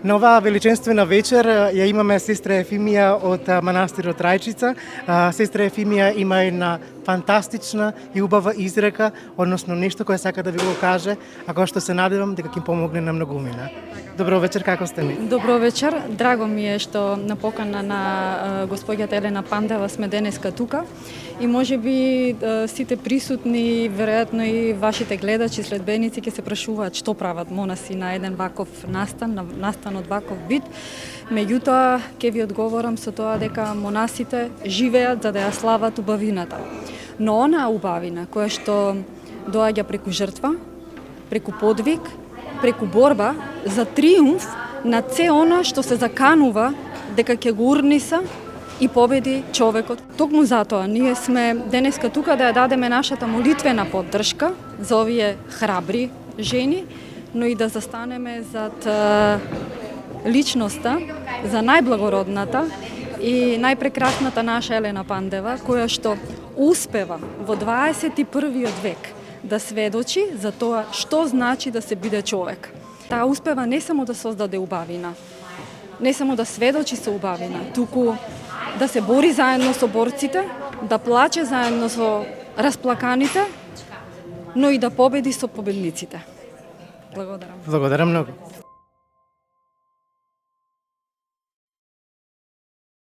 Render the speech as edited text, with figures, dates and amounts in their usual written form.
На оваа величествена вечер ја имаме сестра Ефимија од манастирот Рајчица. Сестра Ефимија има една фантастична и убава изрека, односно нешто кое сака да ви го каже, а кое што се надевам дека ќе помогне на многумина. Добро вечер, како сте ми? Добро вечер, драго ми е што на покана на господјата Елена Пандева сме денеска тука и можеби сите присутни, веројатно и вашите гледачи, следбеници ќе се прашуваат што прават монаси на еден ваков настан од ваков вид. Меѓутоа, ќе ви одговорам со тоа дека монасите живеат за да ја слават убавината. Но онаа убавина која што доаѓа преку жртва, преку подвиг, преку борба за триумф на се она што се заканува дека ќе го урниса и победи човекот. Токму затоа ние сме денеска тука да ја дадеме нашата молитвена поддршка за овие храбри жени, но и да застанеме зад личноста, за најблагородната и најпрекрасната наша Елена Пандева, која што успева во 21. век да сведочи за тоа што значи да се биде човек. Таа успева не само да создаде убавина, не само да сведочи со убавина, туку да се бори заедно со борците, да плаче заедно со расплаканите, но и да победи со победниците. Благодарам. Благодарам многу.